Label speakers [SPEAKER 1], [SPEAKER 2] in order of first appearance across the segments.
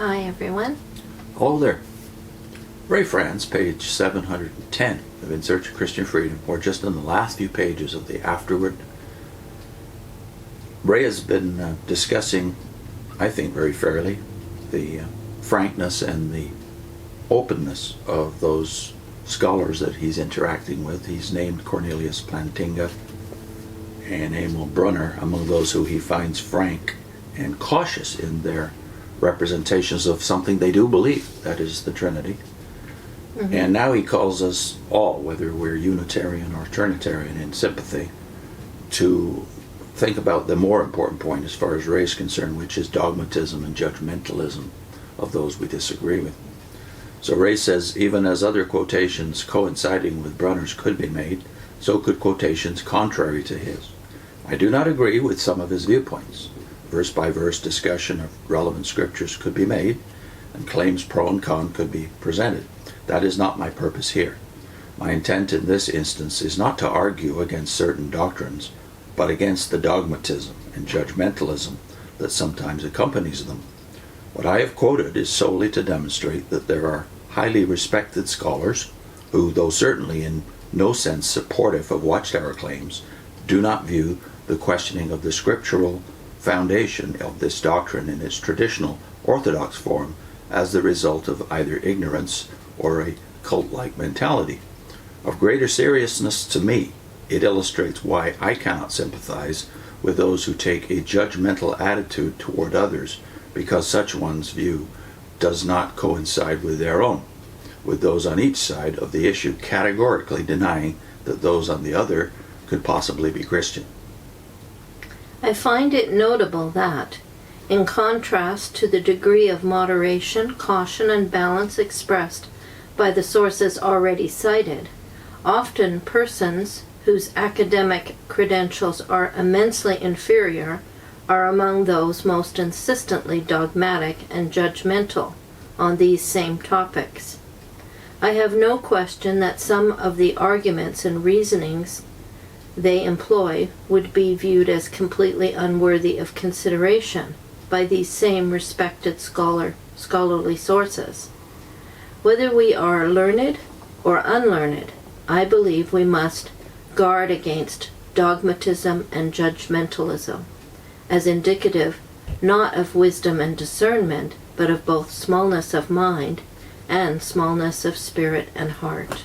[SPEAKER 1] Hi, everyone.
[SPEAKER 2] Hello there. Ray Franz, page 710 of In Search of Christian Freedom, or just in the last few pages of the Afterword. Ray has been discussing, I think very fairly, the frankness and the openness of those scholars that he's interacting with. He's named Cornelius Plantinga and Emil Brunner among those who he finds frank and cautious in their representations of something they do believe, that is the Trinity. Mm-hmm. And now he calls us all, whether we're Unitarian or Trinitarian, in sympathy to think about the more important point as far as Ray is concerned, which is dogmatism and judgmentalism of those we disagree with. So Ray says, even as other quotations coinciding with Brunner's could be made, so could quotations contrary to his. I do not agree with some of his viewpoints. Verse-by-verse discussion of relevant scriptures could be made, and claims pro and con could be presented. That is not my purpose here. My intent in this instance is not to argue against certain doctrines, but against the dogmatism and judgmentalism that sometimes accompanies them. What I have quoted is solely to demonstrate that there are highly respected scholars who, though certainly in no sense supportive of Watchtower claims, do not view the questioning of the scriptural foundation of this doctrine in its traditional orthodox form as the result of either ignorance or a cult-like mentality. Of greater seriousness to me, it illustrates why I cannot sympathize with those who take a judgmental attitude toward others, because such one's view does not coincide with their own, with those on each side of the issue categorically denying that those on the other could possibly be Christian.
[SPEAKER 1] I find it notable that, in contrast to the degree of moderation, caution, and balance expressed by the sources already cited, often persons whose academic credentials are immensely inferior are among those most insistently dogmatic and judgmental on these same topics. I have no question that some of the arguments and reasonings they employ would be viewed as completely unworthy of consideration by these same respected scholarly sources. Whether we are learned or unlearned, I believe we must guard against dogmatism and judgmentalism, as indicative not of wisdom and discernment, but of both smallness of mind and smallness of spirit and heart.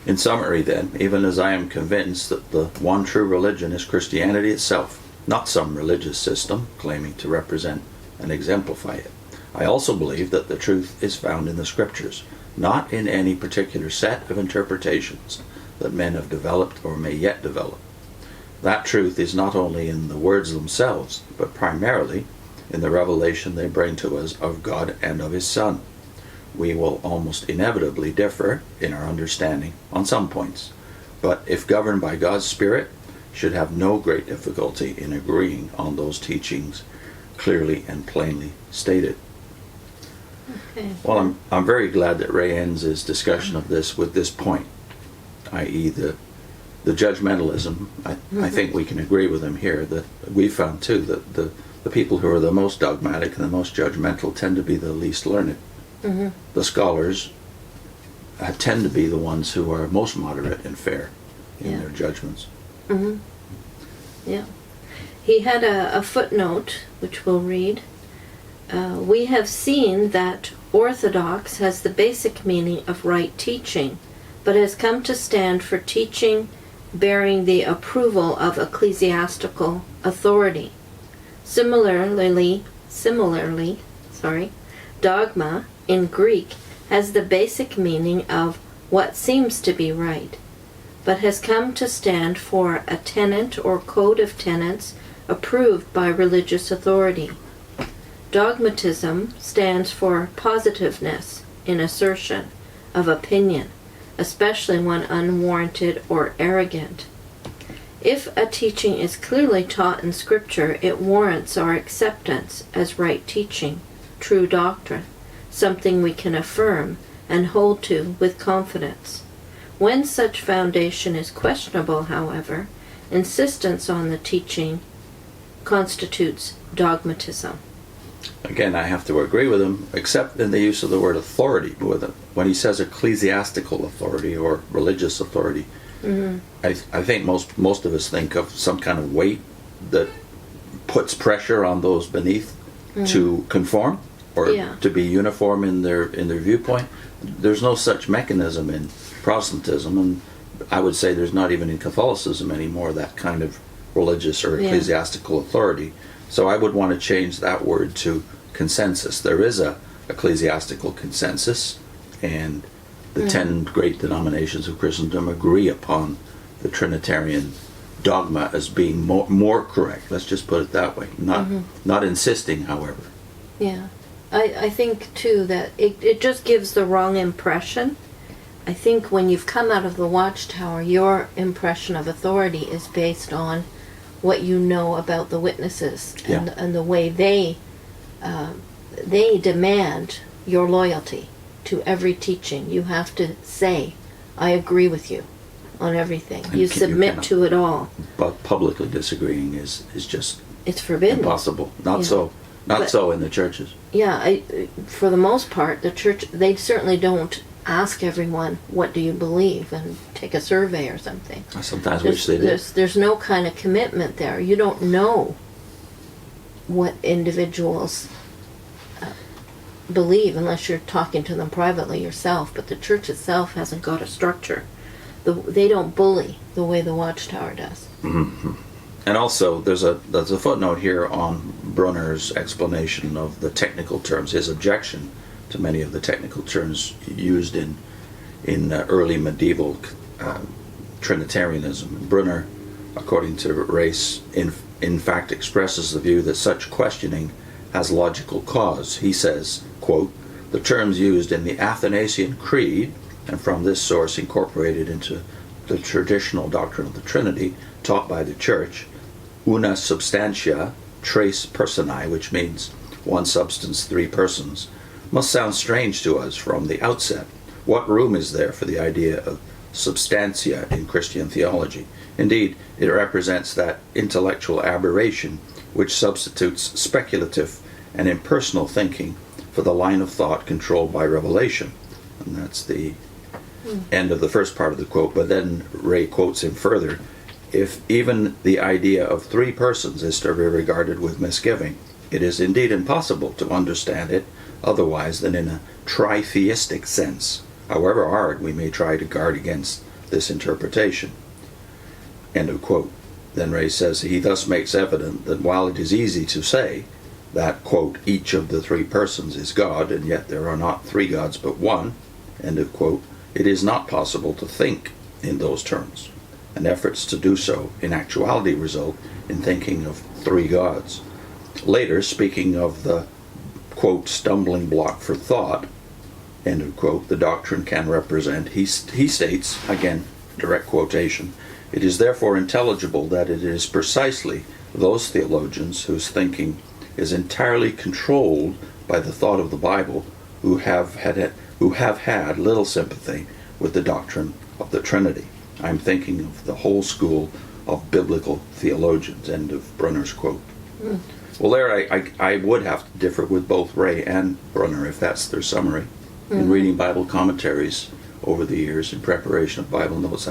[SPEAKER 2] In summary, then, even as I am convinced that the one true religion is Christianity itself, not some religious system claiming to represent and exemplify it, I also believe that the truth is found in the Scriptures, not in any particular set of interpretations that men have developed or may yet develop. That truth is not only in the words themselves, but primarily in the revelation they bring to us of God and of His Son. We will almost inevitably differ in our understanding on some points, but if governed by God's Spirit, should have no great difficulty in agreeing on those teachings clearly and plainly stated.
[SPEAKER 1] Okay.
[SPEAKER 2] Well, I'm very glad that Ray ends his discussion of this with this point, i.e. the judgmentalism. I think we can agree with him here that we found too that the people who are the most dogmatic and the most judgmental tend to be the least learned. Mm-hmm. The scholars tend to be the ones who are most moderate and fair in their judgments.
[SPEAKER 1] Mm-hmm. Yeah. He had a footnote, which we'll read. We have seen that orthodox has the basic meaning of right teaching, but has come to stand for teaching bearing the approval of ecclesiastical authority. Similarly, dogma in Greek has the basic meaning of what seems to be right, but has come to stand for a tenet or code of tenets approved by religious authority. Dogmatism stands for positiveness in assertion of opinion, especially when unwarranted or arrogant. If a teaching is clearly taught in Scripture, it warrants our acceptance as right teaching, true doctrine, something we can affirm and hold to with confidence. When such foundation is questionable, however, insistence on the teaching constitutes dogmatism.
[SPEAKER 2] Again, I have to agree with him, except in the use of the word authority with him. When he says ecclesiastical authority or religious authority, I think most of us think of some kind of weight that puts pressure on those beneath to conform or to be uniform in their viewpoint. There's no such mechanism in Protestantism, and I would say there's not even in Catholicism anymore that kind of religious or ecclesiastical authority. So I would want to change that word to consensus. There is a ecclesiastical consensus, and the 10 great denominations of Christendom agree upon the Trinitarian dogma as being more correct. Let's just put it that way. Not insisting, however.
[SPEAKER 1] Yeah. I think, too, that it just gives the wrong impression. I think when you've come out of the Watchtower, your impression of authority is based on what you know about the witnesses and the way they demand your loyalty to every teaching. You have to say, I agree with you on everything. You submit to it all.
[SPEAKER 2] But publicly disagreeing is just
[SPEAKER 1] it's forbidden.
[SPEAKER 2] Impossible. Not so in the churches.
[SPEAKER 1] Yeah, for the most part, the church, they certainly don't ask everyone, what do you believe, and take a survey or something.
[SPEAKER 2] I sometimes wish they did.
[SPEAKER 1] There's no kind of commitment there. You don't know what individuals believe unless you're talking to them privately yourself, but the church itself hasn't got a structure. They don't bully the way the Watchtower does.
[SPEAKER 2] Mm-hmm. And also, there's a footnote here on Brunner's explanation of the technical terms, his objection to many of the technical terms used in early medieval Trinitarianism. Brunner, according to Race, in fact expresses the view that such questioning has logical cause. He says, quote, the terms used in the Athanasian Creed, and from this source incorporated into the traditional doctrine of the Trinity taught by the Church, una substantia, tres personae, which means one substance, three persons, must sound strange to us from the outset. What room is there for the idea of substantia in Christian theology? Indeed, it represents that intellectual aberration which substitutes speculative and impersonal thinking for the line of thought controlled by revelation. And that's the end of the first part of the quote, but then Ray quotes him further. If even the idea of three persons is to be regarded with misgiving, it is indeed impossible to understand it otherwise than in a tritheistic sense, however hard we may try to guard against this interpretation. End of quote. Then Ray says he thus makes evident that while it is easy to say that, quote, each of the three persons is God, and yet there are not three gods but one, end of quote, it is not possible to think in those terms, and efforts to do so in actuality result in thinking of three gods. Later, speaking of the, quote, stumbling block for thought, end of quote, the doctrine can represent, he states, again, direct quotation, it is therefore intelligible that it is precisely those theologians whose thinking is entirely controlled by the thought of the Bible who have had little sympathy with the doctrine of the Trinity. I'm thinking of the whole school of biblical theologians, end of Brunner's quote. Well, there I would have to differ with both Ray and Brunner, if that's their summary. In reading Bible commentaries over the years in preparation of Bible notes,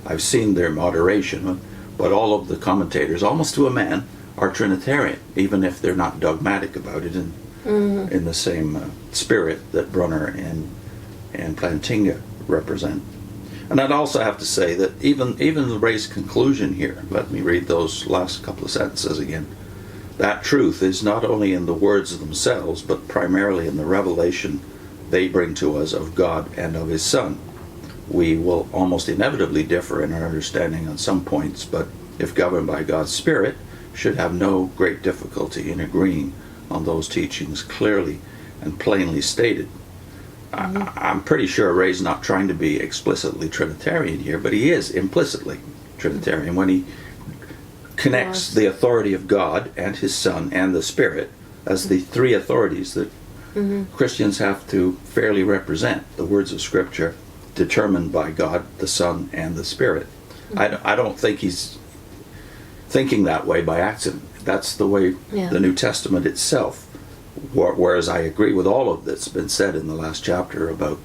[SPEAKER 2] I've seen their moderation, but all of the commentators, almost to a man, are Trinitarian, even if they're not dogmatic about it in the same spirit that Brunner and Plantinga represent. And I'd also have to say that even Ray's conclusion here, let me read those last couple of sentences again, that truth is not only in the words themselves, but primarily in the revelation they bring to us of God and of His Son. We will almost inevitably differ in our understanding on some points, but if governed by God's Spirit, should have no great difficulty in agreeing on those teachings clearly and plainly stated. I'm pretty sure Ray's not trying to be explicitly Trinitarian here, but he is implicitly Trinitarian when he connects the authority of God and His Son and the Spirit as the three authorities that Christians have to fairly represent, the words of Scripture determined by God, the Son, and the Spirit. I don't think he's thinking that way by accident. That's the way the New Testament itself Whereas I agree with all of that's been said in the last chapter about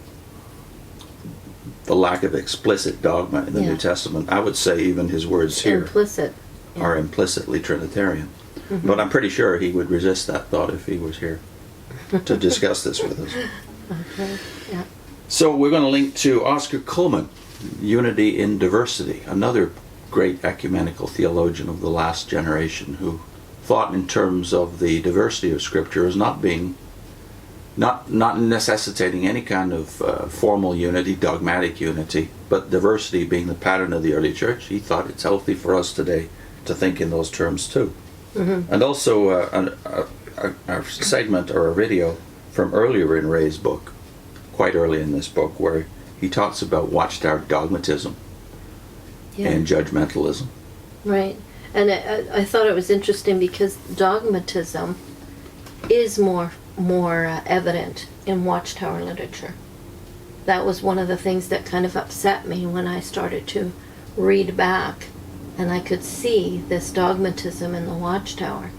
[SPEAKER 2] the lack of explicit dogma in the
[SPEAKER 1] Yeah.
[SPEAKER 2] New Testament, I would say even his words here
[SPEAKER 1] Implicit. Yeah.
[SPEAKER 2] are implicitly Trinitarian.
[SPEAKER 1] Mm-hmm.
[SPEAKER 2] But I'm pretty sure he would resist that thought if he was here to discuss this with us.
[SPEAKER 1] Okay. Yeah.
[SPEAKER 2] So we're going to link to Oscar Cullmann, Unity in Diversity, another great ecumenical theologian of the last generation who thought in terms of the diversity of Scripture as not necessitating any kind of formal unity, dogmatic unity, but diversity being the pattern of the early church. He thought it's healthy for us today to think in those terms too. Mm-hmm. And also a segment or a video from earlier in Ray's book, quite early in this book, where he talks about Watchtower dogmatism
[SPEAKER 1] Yeah.
[SPEAKER 2] and judgmentalism.
[SPEAKER 1] Right. And I thought it was interesting because dogmatism is more evident in Watchtower literature. That was one of the things that kind of upset me when I started to read back, and I could see this dogmatism in the Watchtower.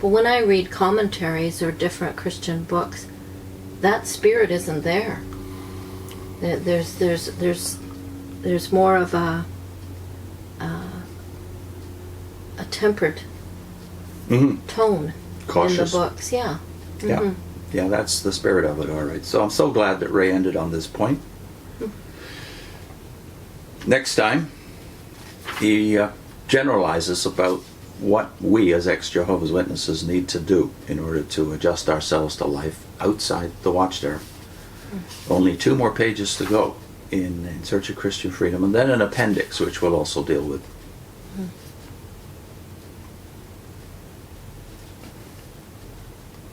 [SPEAKER 1] But when I read commentaries or different Christian books, that spirit isn't there. There's more of a tempered
[SPEAKER 2] Mm-hmm.
[SPEAKER 1] tone
[SPEAKER 2] Cautious.
[SPEAKER 1] in the books. Yeah.
[SPEAKER 2] Yeah.
[SPEAKER 1] Mhm.
[SPEAKER 2] Yeah, that's the spirit of it, all right. So I'm so glad that Ray ended on this point. Next time, he generalizes about what we as ex-Jehovah's Witnesses need to do in order to adjust ourselves to life outside the Watchtower. Only 2 more pages to go in Search of Christian Freedom, and then an appendix which we'll also deal with.